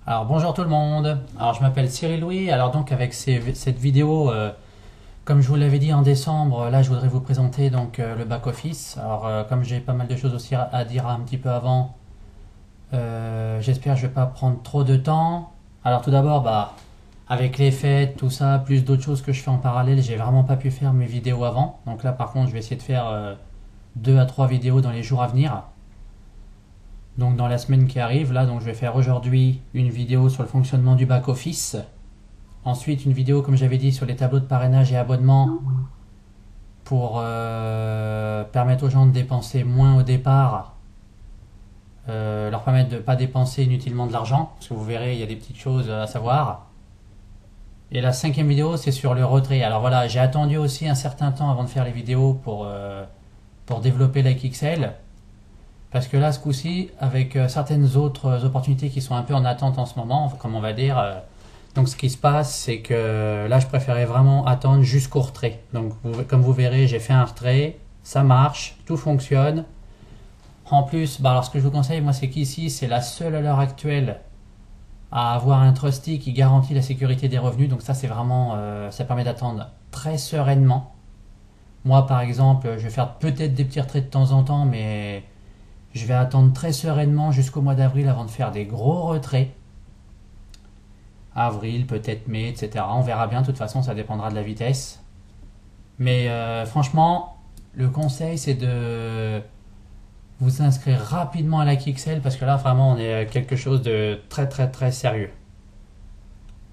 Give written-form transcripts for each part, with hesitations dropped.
Alors bonjour tout le monde, alors je m'appelle Cyril Louis, alors donc avec cette vidéo, comme je vous l'avais dit en décembre, là je voudrais vous présenter donc le back-office. Alors comme j'ai pas mal de choses aussi à dire un petit peu avant, j'espère que je vais pas prendre trop de temps. Alors tout d'abord, avec les fêtes, tout ça, plus d'autres choses que je fais en parallèle, j'ai vraiment pas pu faire mes vidéos avant. Donc là par contre je vais essayer de faire 2 à 3 vidéos dans les jours à venir. Donc dans la semaine qui arrive, là, donc je vais faire aujourd'hui une vidéo sur le fonctionnement du back-office. Ensuite, une vidéo, comme j'avais dit, sur les tableaux de parrainage et abonnement pour permettre aux gens de dépenser moins au départ, leur permettre de ne pas dépenser inutilement de l'argent, parce que vous verrez, il y a des petites choses à savoir. Et la 5e vidéo, c'est sur le retrait. Alors voilà, j'ai attendu aussi un certain temps avant de faire les vidéos pour développer LikeXL. Parce que là, ce coup-ci, avec certaines autres opportunités qui sont un peu en attente en ce moment, comme on va dire, donc ce qui se passe, c'est que là, je préférais vraiment attendre jusqu'au retrait. Donc, comme vous verrez, j'ai fait un retrait, ça marche, tout fonctionne. En plus, alors ce que je vous conseille, moi, c'est qu'ici, c'est la seule à l'heure actuelle à avoir un trustee qui garantit la sécurité des revenus. Donc ça, c'est vraiment, ça permet d'attendre très sereinement. Moi, par exemple, je vais faire peut-être des petits retraits de temps en temps, mais je vais attendre très sereinement jusqu'au mois d'avril avant de faire des gros retraits. Avril, peut-être mai, etc. On verra bien, de toute façon, ça dépendra de la vitesse. Mais franchement, le conseil, c'est de vous inscrire rapidement à la KXL parce que là, vraiment, on est quelque chose de très, très, très sérieux.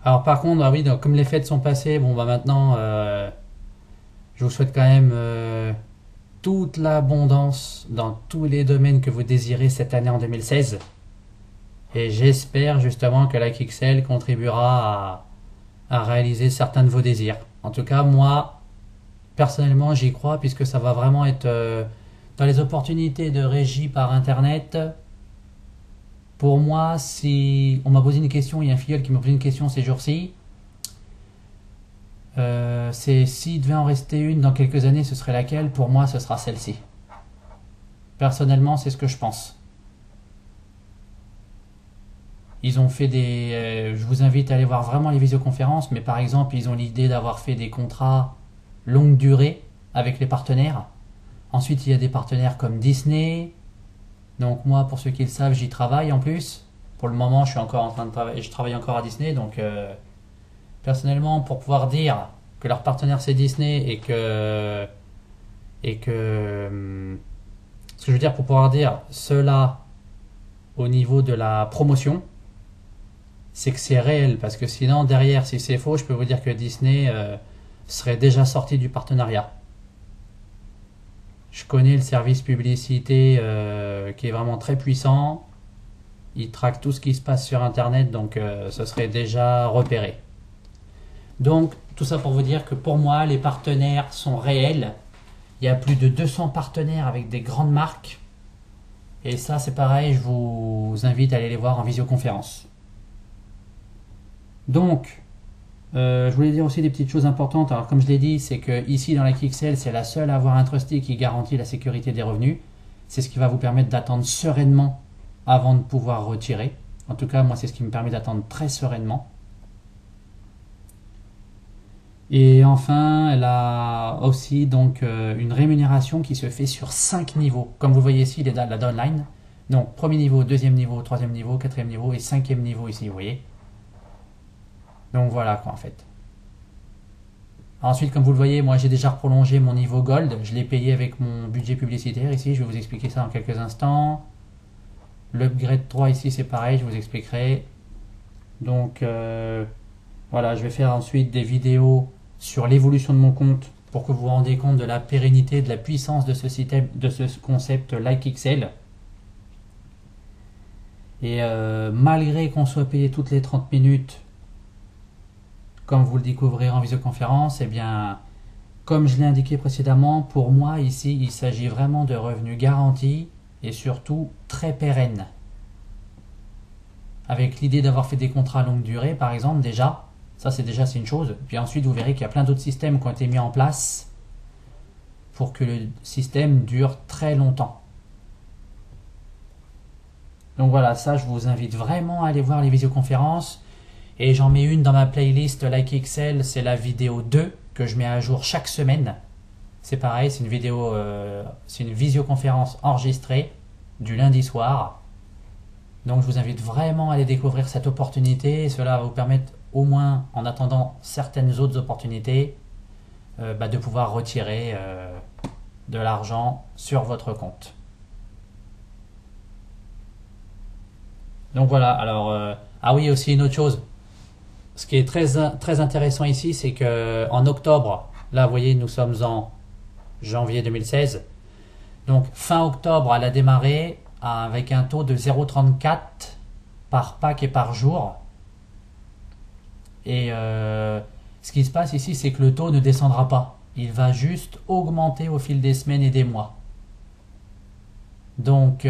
Alors, par contre, oui, donc, comme les fêtes sont passées, bon, maintenant, je vous souhaite quand même toute l'abondance dans tous les domaines que vous désirez cette année en 2016. Et j'espère justement que la KXL contribuera à réaliser certains de vos désirs. En tout cas, moi, personnellement, j'y crois puisque ça va vraiment être dans les opportunités de régie par Internet. Pour moi, si on m'a posé une question, il y a un filleul qui m'a posé une question ces jours-ci, c'est s'il devait en rester une dans quelques années, ce serait laquelle? Pour moi, ce sera celle-ci. Personnellement, c'est ce que je pense. Ils ont fait je vous invite à aller voir vraiment les visioconférences, mais par exemple, ils ont l'idée d'avoir fait des contrats longue durée avec les partenaires. Ensuite, il y a des partenaires comme Disney. Donc moi, pour ceux qui le savent, j'y travaille en plus. Pour le moment, je suis encore en train de travailler, je travaille encore à Disney, donc personnellement, pour pouvoir dire que leur partenaire c'est Disney ce que je veux dire pour pouvoir dire cela au niveau de la promotion, c'est que c'est réel parce que sinon derrière, si c'est faux, je peux vous dire que Disney serait déjà sorti du partenariat. Je connais le service publicité qui est vraiment très puissant. Il traque tout ce qui se passe sur Internet, donc ce serait déjà repéré. Donc, tout ça pour vous dire que pour moi, les partenaires sont réels. Il y a plus de 200 partenaires avec des grandes marques. Et ça, c'est pareil, je vous invite à aller les voir en visioconférence. Donc, je voulais dire aussi des petites choses importantes. Alors, comme je l'ai dit, c'est que ici dans la KXL, c'est la seule à avoir un trustee qui garantit la sécurité des revenus. C'est ce qui va vous permettre d'attendre sereinement avant de pouvoir retirer. En tout cas, moi, c'est ce qui me permet d'attendre très sereinement. Et enfin, elle a aussi donc une rémunération qui se fait sur 5 niveaux. Comme vous voyez ici, la downline. Donc, premier niveau, deuxième niveau, troisième niveau, quatrième niveau et cinquième niveau ici, vous voyez. Donc voilà quoi en fait. Ensuite, comme vous le voyez, moi j'ai déjà prolongé mon niveau Gold. Je l'ai payé avec mon budget publicitaire ici. Je vais vous expliquer ça en quelques instants. L'upgrade 3 ici, c'est pareil, je vous expliquerai. Donc voilà, je vais faire ensuite des vidéos sur l'évolution de mon compte pour que vous vous rendiez compte de la pérennité, de la puissance de ce système, de ce concept LikeXL. Et malgré qu'on soit payé toutes les 30 minutes, comme vous le découvrirez en visioconférence, eh bien, comme je l'ai indiqué précédemment, pour moi ici, il s'agit vraiment de revenus garantis et surtout très pérennes. Avec l'idée d'avoir fait des contrats longue durée, par exemple, déjà, ça c'est une chose. Puis ensuite, vous verrez qu'il y a plein d'autres systèmes qui ont été mis en place pour que le système dure très longtemps. Donc voilà, ça je vous invite vraiment à aller voir les visioconférences. Et j'en mets une dans ma playlist Like Excel, c'est la vidéo 2 que je mets à jour chaque semaine. C'est pareil, c'est une vidéo, c'est une visioconférence enregistrée du lundi soir. Donc je vous invite vraiment à aller découvrir cette opportunité. Cela va vous permettre au moins, en attendant certaines autres opportunités, de pouvoir retirer de l'argent sur votre compte. Donc voilà, alors, ah oui, aussi une autre chose. Ce qui est très intéressant ici, c'est que en octobre, là vous voyez, nous sommes en janvier 2016. Donc fin octobre, elle a démarré avec un taux de 0,34 par pack et par jour. Et ce qui se passe ici, c'est que le taux ne descendra pas. Il va juste augmenter au fil des semaines et des mois. Donc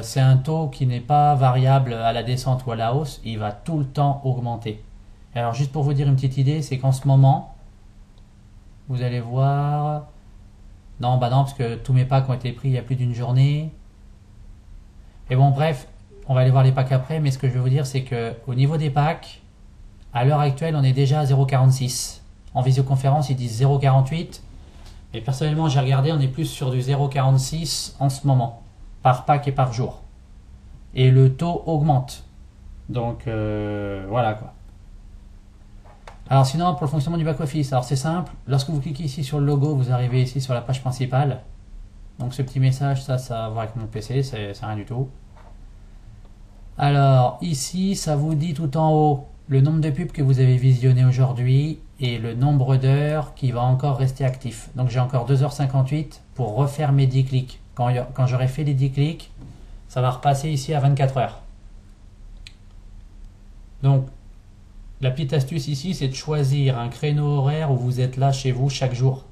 c'est un taux qui n'est pas variable à la descente ou à la hausse, il va tout le temps augmenter. Alors juste pour vous dire une petite idée, c'est qu'en ce moment, vous allez voir... Non, bah non, parce que tous mes packs ont été pris il y a plus d'une journée. Et bon, bref, on va aller voir les packs après, mais ce que je veux vous dire, c'est que au niveau des packs, à l'heure actuelle, on est déjà à 0,46. En visioconférence, ils disent 0,48. Mais personnellement, j'ai regardé, on est plus sur du 0,46 en ce moment, par pack et par jour. Et le taux augmente. Donc, voilà quoi. Alors sinon, pour le fonctionnement du back-office, alors c'est simple. Lorsque vous cliquez ici sur le logo, vous arrivez ici sur la page principale. Donc ce petit message, ça a à voir avec mon PC, c'est rien du tout. Alors ici, ça vous dit tout en haut le nombre de pubs que vous avez visionné aujourd'hui et le nombre d'heures qui va encore rester actif. Donc j'ai encore 2h58 pour refaire mes 10 clics. Quand j'aurai fait les 10 clics, ça va repasser ici à 24 heures. Donc la petite astuce ici, c'est de choisir un créneau horaire où vous êtes là chez vous chaque jour.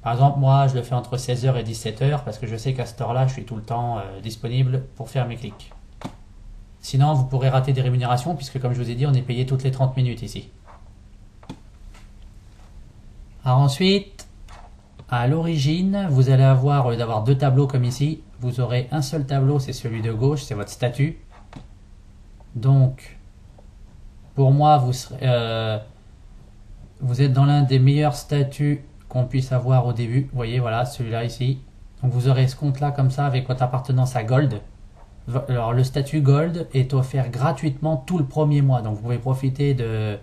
Par exemple, moi, je le fais entre 16h et 17h parce que je sais qu'à cette heure-là, je suis tout le temps disponible pour faire mes clics. Sinon, vous pourrez rater des rémunérations puisque, comme je vous ai dit, on est payé toutes les 30 minutes ici. Alors ensuite, à l'origine, vous allez avoir, au lieu d'avoir deux tableaux comme ici, vous aurez un seul tableau, c'est celui de gauche, c'est votre statut. Donc, pour moi, vous êtes dans l'un des meilleurs statuts qu'on puisse avoir au début. Vous voyez, voilà, celui-là ici. Donc vous aurez ce compte-là comme ça avec votre appartenance à Gold. Alors le statut Gold est offert gratuitement tout le premier mois. Donc vous pouvez profiter de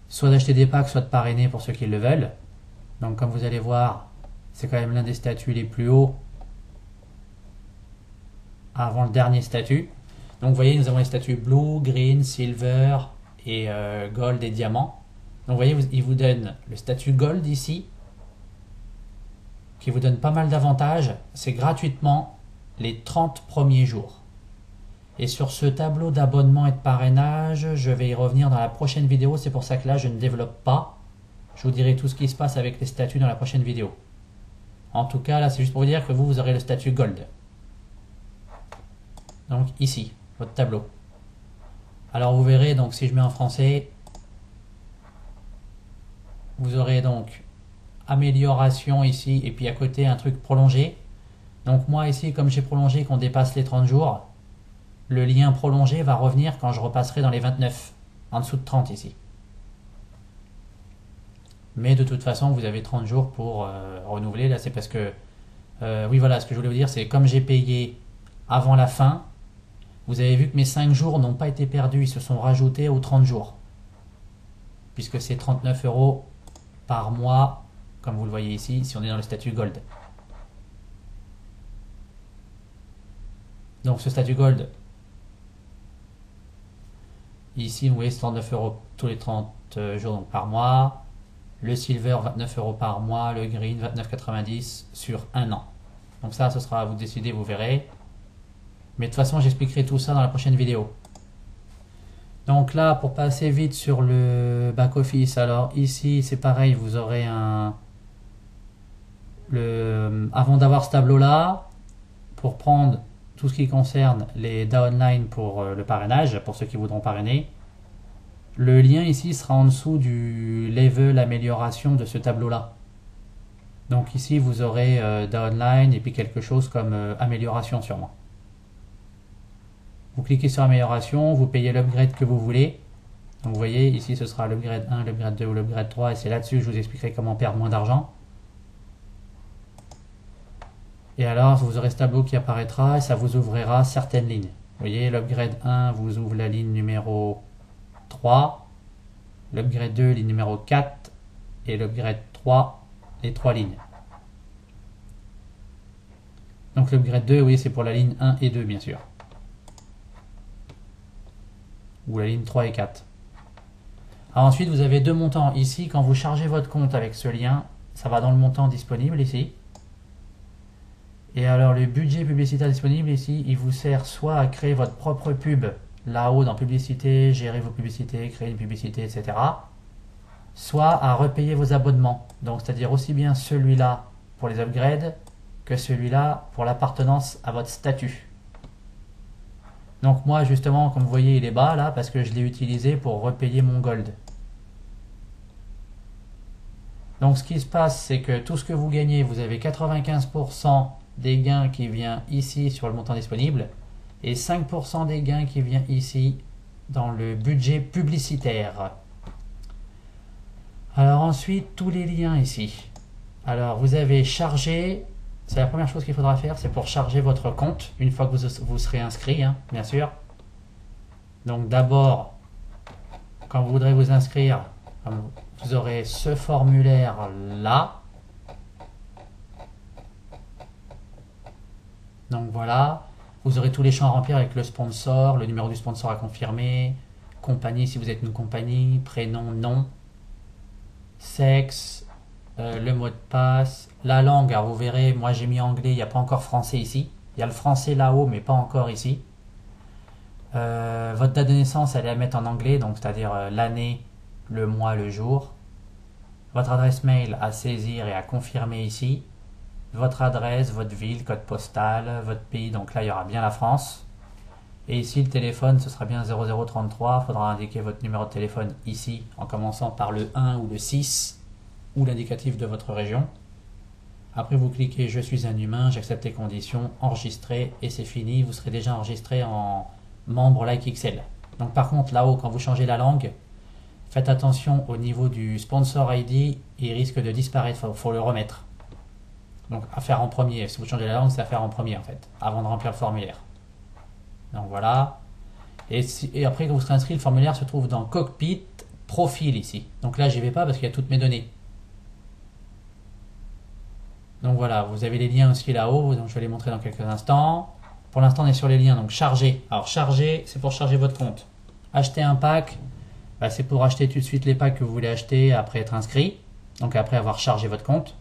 soit d'acheter des packs, soit de parrainer pour ceux qui le veulent. Donc comme vous allez voir, c'est quand même l'un des statuts les plus hauts avant le dernier statut. Donc vous voyez, nous avons les statuts Blue, Green, Silver et Gold et Diamant. Donc vous voyez, il vous donne le statut Gold ici, qui vous donne pas mal d'avantages. C'est gratuitement les 30 premiers jours. Et sur ce tableau d'abonnement et de parrainage, je vais y revenir dans la prochaine vidéo. C'est pour ça que là, je ne développe pas. Je vous dirai tout ce qui se passe avec les statuts dans la prochaine vidéo. En tout cas, là, c'est juste pour vous dire que vous aurez le statut Gold. Donc ici, votre tableau. Alors vous verrez, donc si je mets en français, vous aurez donc amélioration ici et puis à côté un truc prolongé. Donc moi ici, comme j'ai prolongé qu'on dépasse les 30 jours, le lien prolongé va revenir quand je repasserai dans les 29, en dessous de 30 ici. Mais de toute façon, vous avez 30 jours pour renouveler. Là, c'est parce que, oui voilà, ce que je voulais vous dire, c'est comme j'ai payé avant la fin, vous avez vu que mes 5 jours n'ont pas été perdus, ils se sont rajoutés aux 30 jours. Puisque c'est 39 € par mois, comme vous le voyez ici, si on est dans le statut Gold. Donc ce statut Gold, ici vous voyez c'est 39 € tous les 30 jours donc par mois. Le Silver 29 € par mois, le Green 29,90 sur un an. Donc ça, ce sera à vous de décider, vous verrez. Mais de toute façon, j'expliquerai tout ça dans la prochaine vidéo. Donc là, pour passer vite sur le back-office, alors ici, c'est pareil, vous aurez avant d'avoir ce tableau-là, pour prendre tout ce qui concerne les downlines pour le parrainage, pour ceux qui voudront parrainer, le lien ici sera en dessous du level amélioration de ce tableau-là. Donc ici, vous aurez downline et puis quelque chose comme amélioration sûrement. Vous cliquez sur amélioration, vous payez l'upgrade que vous voulez. Donc vous voyez, ici ce sera l'upgrade 1, l'upgrade 2 ou l'upgrade 3 et c'est là-dessus que je vous expliquerai comment perdre moins d'argent. Et alors vous aurez ce tableau qui apparaîtra et ça vous ouvrira certaines lignes. Vous voyez, l'upgrade 1 vous ouvre la ligne numéro 3, l'upgrade 2 ligne numéro 4 et l'upgrade 3 les 3 lignes. Donc l'upgrade 2, oui, c'est pour la ligne 1 et 2 bien sûr. Ou la ligne 3 et 4. Alors ensuite, vous avez deux montants. Ici, quand vous chargez votre compte avec ce lien, ça va dans le montant disponible ici. Et alors le budget publicitaire disponible ici, il vous sert soit à créer votre propre pub là-haut dans publicité, gérer vos publicités, créer une publicité, etc. Soit à repayer vos abonnements. Donc c'est-à-dire aussi bien celui-là pour les upgrades que celui-là pour l'appartenance à votre statut. Donc moi justement, comme vous voyez, il est bas là parce que je l'ai utilisé pour repayer mon gold. Donc ce qui se passe, c'est que tout ce que vous gagnez, vous avez 95% des gains qui vient ici sur le montant disponible et 5% des gains qui vient ici dans le budget publicitaire. Alors ensuite, tous les liens ici. Alors vous avez chargé, c'est la première chose qu'il faudra faire, c'est pour charger votre compte une fois que vous serez inscrit, hein, bien sûr. Donc d'abord, quand vous voudrez vous inscrire, vous aurez ce formulaire là. Donc voilà, vous aurez tous les champs à remplir avec le sponsor, le numéro du sponsor à confirmer, compagnie si vous êtes une compagnie, prénom, nom, sexe, le mot de passe, la langue. Alors vous verrez, moi j'ai mis anglais, il n'y a pas encore français ici. Il y a le français là-haut, mais pas encore ici. Votre date de naissance, elle est à mettre en anglais, donc c'est-à-dire l'année, le mois, le jour. Votre adresse mail à saisir et à confirmer ici. Votre adresse, votre ville, code postal, votre pays, donc là il y aura bien la France. Et ici le téléphone, ce sera bien 0033, il faudra indiquer votre numéro de téléphone ici, en commençant par le 1 ou le 6, ou l'indicatif de votre région. Après vous cliquez je suis un humain, j'accepte les conditions, enregistrer, et c'est fini, vous serez déjà enregistré en membre LikeXL. Donc par contre là-haut, quand vous changez la langue, faites attention au niveau du sponsor ID, il risque de disparaître, il faut le remettre. Donc à faire en premier, si vous changez la langue, c'est à faire en premier en fait, avant de remplir le formulaire. Donc voilà. Et après que vous serez inscrit, le formulaire se trouve dans Cockpit, Profil ici. Donc là j'y vais pas parce qu'il y a toutes mes données. Donc voilà, vous avez les liens aussi là-haut, donc je vais les montrer dans quelques instants. Pour l'instant on est sur les liens, donc charger. Alors charger, c'est pour charger votre compte. Acheter un pack, bah, c'est pour acheter tout de suite les packs que vous voulez acheter après être inscrit. Donc après avoir chargé votre compte.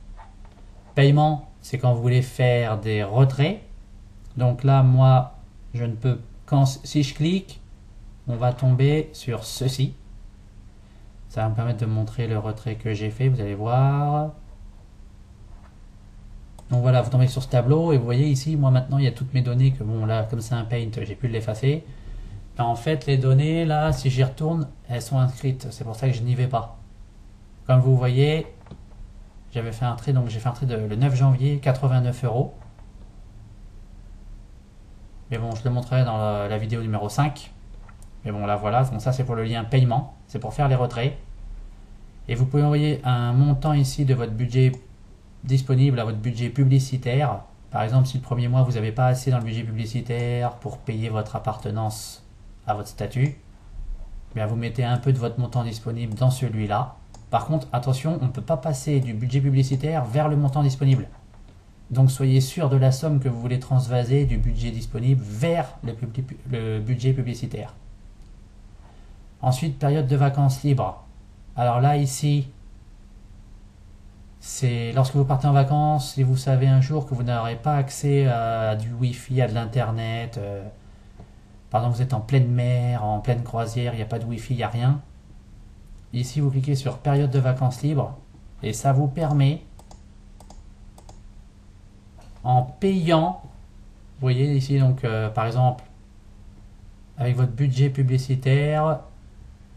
Paiement, c'est quand vous voulez faire des retraits. Donc là, moi, je ne peux si je clique, on va tomber sur ceci. Ça va me permettre de montrer le retrait que j'ai fait, vous allez voir. Donc voilà, vous tombez sur ce tableau et vous voyez ici, moi maintenant, il y a toutes mes données que bon là, comme c'est un paint, j'ai pu l'effacer. En fait, les données là, si j'y retourne, elles sont inscrites. C'est pour ça que je n'y vais pas. Comme vous voyez, j'avais fait un trait, donc j'ai fait un trait le 9 janvier, 89 €. Mais bon, je le montrerai dans la vidéo numéro 5. Mais bon, là voilà, donc ça c'est pour le lien paiement, c'est pour faire les retraits. Et vous pouvez envoyer un montant ici de votre budget disponible à votre budget publicitaire. Par exemple, si le premier mois vous n'avez pas assez dans le budget publicitaire pour payer votre appartenance à votre statut, bien vous mettez un peu de votre montant disponible dans celui-là. Par contre, attention, on ne peut pas passer du budget publicitaire vers le montant disponible. Donc soyez sûr de la somme que vous voulez transvaser du budget disponible vers le budget publicitaire. Ensuite, période de vacances libres. Alors là, ici, c'est lorsque vous partez en vacances, si vous savez un jour que vous n'aurez pas accès à du Wi-Fi, à de l'Internet, par exemple vous êtes en pleine mer, en pleine croisière, il n'y a pas de Wi-Fi, il n'y a rien. Ici, vous cliquez sur période de vacances libres et ça vous permet, en payant, vous voyez ici, donc par exemple, avec votre budget publicitaire,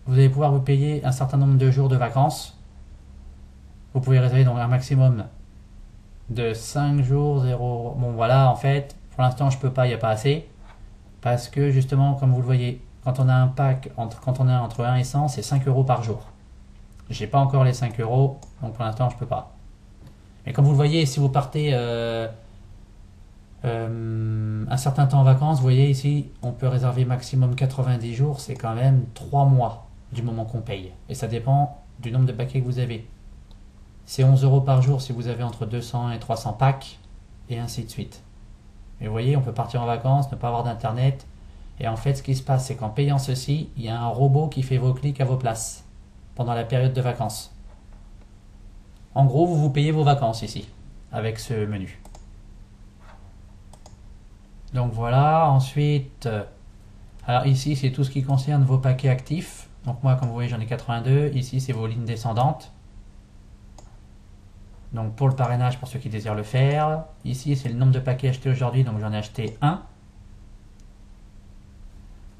vous allez pouvoir vous payer un certain nombre de jours de vacances. Vous pouvez réserver donc un maximum de 5 jours, 0. Bon voilà, en fait, pour l'instant je peux pas, il n'y a pas assez. Parce que justement, comme vous le voyez, quand on a un pack, quand on a entre 1 et 100, c'est 5 euros par jour. J'ai pas encore les 5 euros, donc pour l'instant je peux pas. Mais comme vous le voyez, si vous partez un certain temps en vacances, vous voyez ici, on peut réserver maximum 90 jours, c'est quand même 3 mois du moment qu'on paye. Et ça dépend du nombre de paquets que vous avez. C'est 11 euros par jour si vous avez entre 200 et 300 packs, et ainsi de suite. Et vous voyez, on peut partir en vacances, ne pas avoir d'internet. Et en fait, ce qui se passe, c'est qu'en payant ceci, il y a un robot qui fait vos clics à vos places pendant la période de vacances. En gros, vous payez vos vacances ici, avec ce menu. Donc voilà, ensuite, alors ici, c'est tout ce qui concerne vos paquets actifs. Donc moi, comme vous voyez, j'en ai 82. Ici, c'est vos lignes descendantes. Donc pour le parrainage, pour ceux qui désirent le faire. Ici, c'est le nombre de paquets achetés aujourd'hui, donc j'en ai acheté 1.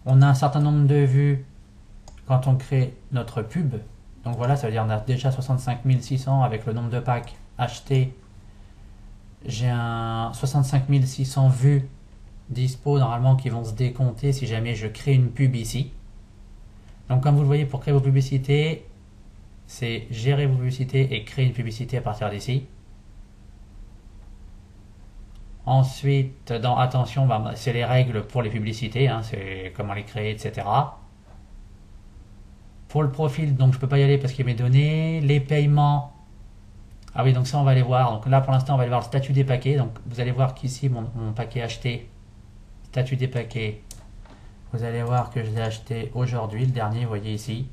On a un certain nombre de vues quand on crée notre pub. Donc voilà, ça veut dire qu'on a déjà 65 600 avec le nombre de packs achetés. J'ai un 65 600 vues dispo normalement qui vont se décompter si jamais je crée une pub ici. Donc comme vous le voyez, pour créer vos publicités, c'est gérer vos publicités et créer une publicité à partir d'ici. Ensuite, dans attention, c'est les règles pour les publicités, hein, c'est comment les créer, etc. Pour le profil, donc je peux pas y aller parce qu'il y a mes données. Les paiements, ah oui, donc ça on va aller voir. Donc là pour l'instant on va aller voir le statut des paquets. Donc vous allez voir qu'ici mon paquet acheté, statut des paquets, vous allez voir que je l'ai acheté aujourd'hui, le dernier, vous voyez ici.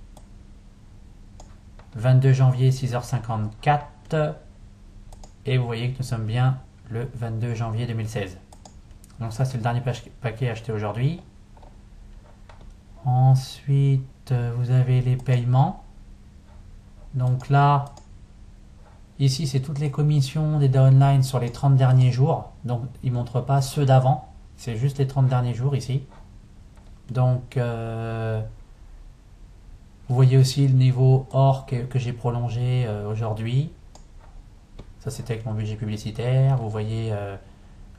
22 janvier 6h54. Et vous voyez que nous sommes bien le 22 janvier 2016. Donc ça c'est le dernier paquet acheté aujourd'hui. Ensuite vous avez les paiements. Donc là, ici c'est toutes les commissions des downlines sur les 30 derniers jours. Donc il ne montre pas ceux d'avant. C'est juste les 30 derniers jours ici. Donc vous voyez aussi le niveau or que j'ai prolongé aujourd'hui. Ça c'était avec mon budget publicitaire. Vous voyez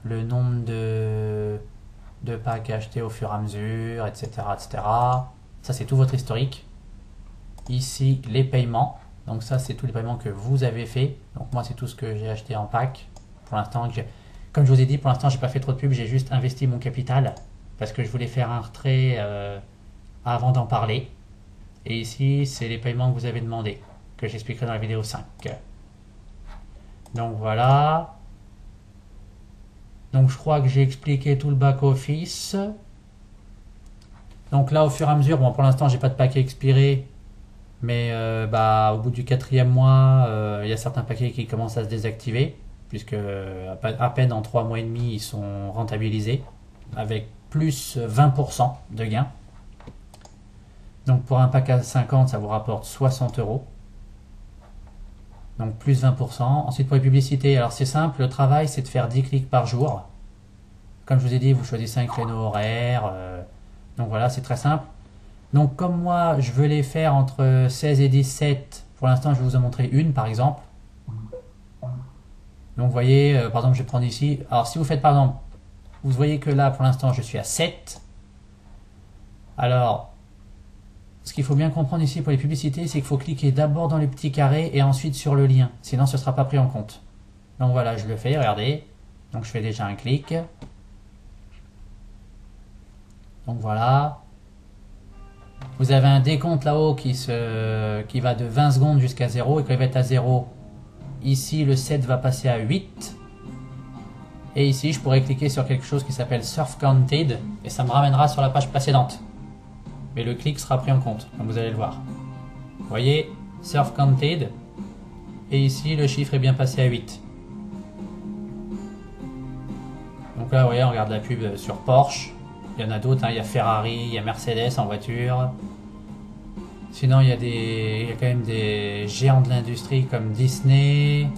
le nombre de packs achetés au fur et à mesure, etc. etc. Ça c'est tout votre historique. Ici les paiements. Donc ça c'est tous les paiements que vous avez fait. Donc moi c'est tout ce que j'ai acheté en pack. Pour l'instant, comme je vous ai dit, pour l'instant j'ai pas fait trop de pub. J'ai juste investi mon capital parce que je voulais faire un retrait avant d'en parler. Et ici c'est les paiements que vous avez demandé, que j'expliquerai dans la vidéo 5. Donc voilà. Donc je crois que j'ai expliqué tout le back-office. Donc là au fur et à mesure, bon pour l'instant j'ai pas de paquet expiré, mais au bout du 4e mois, il y a certains paquets qui commencent à se désactiver, puisque à peine en 3 mois et demi ils sont rentabilisés, avec plus 20% de gain. Donc pour un pack à 50, ça vous rapporte 60 euros. Donc plus 20%. Ensuite pour les publicités, alors c'est simple, le travail c'est de faire 10 clics par jour. Comme je vous ai dit, vous choisissez un créneau horaire. Donc voilà, c'est très simple. Donc comme moi, je veux les faire entre 16 et 17, pour l'instant je vais vous en montrer une par exemple. Donc vous voyez, par exemple je vais prendre ici. Alors si vous faites par exemple, vous voyez que là pour l'instant je suis à 7. Alors, ce qu'il faut bien comprendre ici pour les publicités, c'est qu'il faut cliquer d'abord dans les petits carrés et ensuite sur le lien. Sinon ce ne sera pas pris en compte. Donc voilà, je le fais, regardez. Donc je fais déjà un clic. Donc voilà. Vous avez un décompte là-haut qui va de 20 secondes jusqu'à 0. Et quand il va être à 0, ici le 7 va passer à 8. Et ici je pourrais cliquer sur quelque chose qui s'appelle Surf Counted. Et ça me ramènera sur la page précédente. Mais le clic sera pris en compte, comme vous allez le voir. Vous voyez, Surf Counted. Et ici le chiffre est bien passé à 8. Donc là vous voyez, on regarde la pub sur Porsche. Il y en a d'autres, hein. Il y a Ferrari, il y a Mercedes en voiture. Sinon, il y a quand même des géants de l'industrie comme Disney.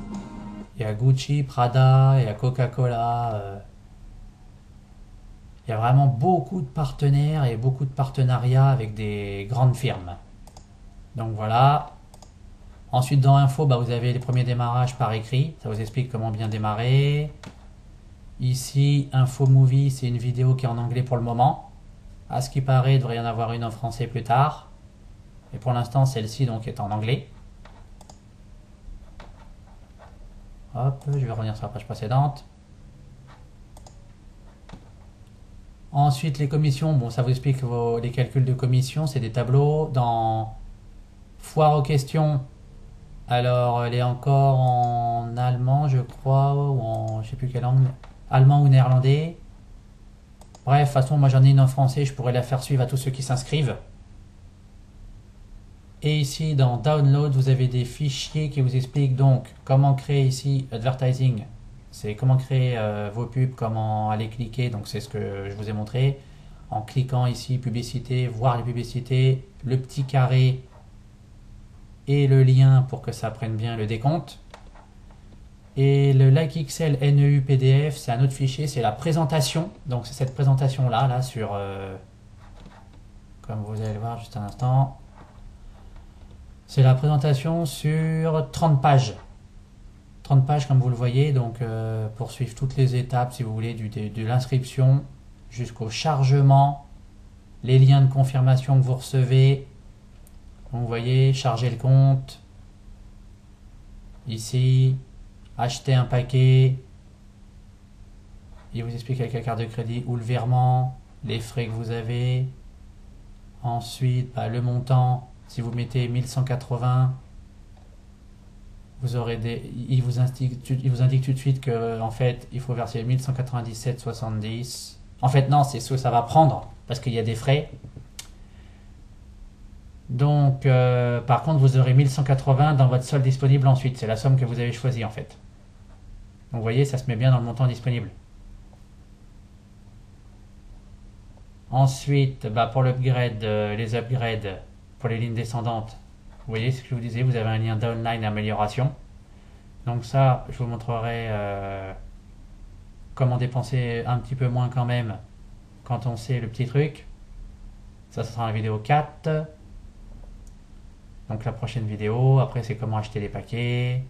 Il y a Gucci, Prada, il y a Coca-Cola. Il y a vraiment beaucoup de partenaires et beaucoup de partenariats avec des grandes firmes. Donc voilà. Ensuite, dans Info, vous avez les premiers démarrages par écrit. Ça vous explique comment bien démarrer. Ici, Info Movie, c'est une vidéo qui est en anglais pour le moment. À ce qui paraît, il devrait y en avoir une en français plus tard. Et pour l'instant, celle-ci donc est en anglais. Hop, je vais revenir sur la page précédente. Ensuite, les commissions, bon, ça vous explique les calculs de commission, c'est des tableaux. Dans Foire aux questions, alors elle est encore en allemand, je crois, ou en je sais plus quelle langue, allemand ou néerlandais. Bref, de toute façon, moi j'en ai une en français, je pourrais la faire suivre à tous ceux qui s'inscrivent. Et ici, dans Download, vous avez des fichiers qui vous expliquent donc comment créer ici Advertising. C'est comment créer vos pubs, comment aller cliquer, donc c'est ce que je vous ai montré. En cliquant ici, publicité, voir les publicités, le petit carré et le lien pour que ça prenne bien le décompte. Et le LikeXL NEU PDF, c'est un autre fichier, c'est la présentation. Donc c'est cette présentation-là, là, sur... comme vous allez le voir juste un instant. C'est la présentation sur 30 pages. 30 pages comme vous le voyez, donc pour suivre toutes les étapes, si vous voulez, de l'inscription jusqu'au chargement, les liens de confirmation que vous recevez. Donc vous voyez, charger le compte, ici, acheter un paquet, il vous explique avec la carte de crédit ou le virement, les frais que vous avez. Ensuite, le montant, si vous mettez 1180, vous aurez il vous indique tout de suite que en fait il faut verser 1197,70. En fait non, c'est ce que ça va prendre parce qu'il y a des frais. Donc par contre vous aurez 1180 dans votre solde disponible ensuite. C'est la somme que vous avez choisie en fait. Donc vous voyez, ça se met bien dans le montant disponible. Ensuite, pour l'upgrade, les upgrades pour les lignes descendantes. Vous voyez ce que je vous disais, vous avez un lien downline amélioration. Donc ça, je vous montrerai comment dépenser un petit peu moins quand même quand on sait le petit truc. Ça, ce sera la vidéo 4. Donc la prochaine vidéo. Après, c'est comment acheter les paquets.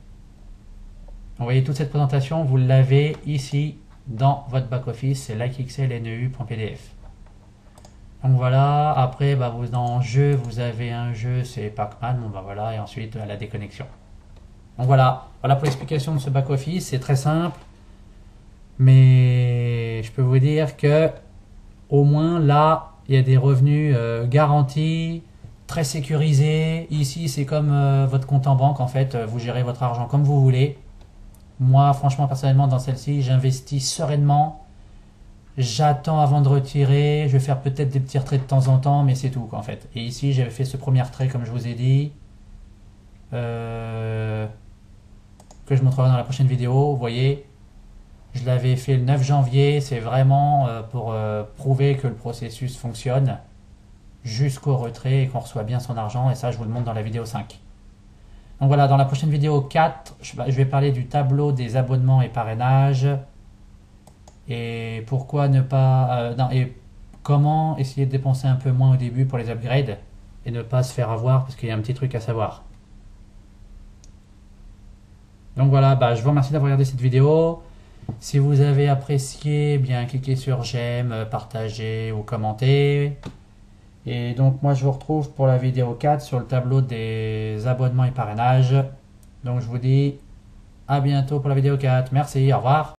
Vous voyez toute cette présentation, vous l'avez ici dans votre back-office. C'est likexlneu.pdf. Donc voilà, après dans jeu, vous avez un jeu, c'est Pac-Man, voilà, et ensuite la déconnexion. Donc voilà pour l'explication de ce back-office, c'est très simple, mais je peux vous dire que au moins là, il y a des revenus garantis, très sécurisés. Ici, c'est comme votre compte en banque, en fait, vous gérez votre argent comme vous voulez. Moi, franchement, personnellement, dans celle-ci, j'investis sereinement. J'attends avant de retirer, je vais faire peut-être des petits retraits de temps en temps, mais c'est tout en fait. Et ici j'avais fait ce premier retrait comme je vous ai dit, que je montrerai dans la prochaine vidéo. Vous voyez, je l'avais fait le 9 janvier, c'est vraiment pour prouver que le processus fonctionne jusqu'au retrait et qu'on reçoit bien son argent, et ça je vous le montre dans la vidéo 5. Donc voilà, dans la prochaine vidéo 4, je vais parler du tableau des abonnements et parrainages. Et pourquoi ne pas et comment essayer de dépenser un peu moins au début pour les upgrades et ne pas se faire avoir, parce qu'il y a un petit truc à savoir. Donc voilà, je vous remercie d'avoir regardé cette vidéo. Si vous avez apprécié, bien cliquez sur j'aime, partagez ou commentez. Et donc moi je vous retrouve pour la vidéo 4 sur le tableau des abonnements et parrainages. Donc je vous dis à bientôt pour la vidéo 4. Merci, au revoir.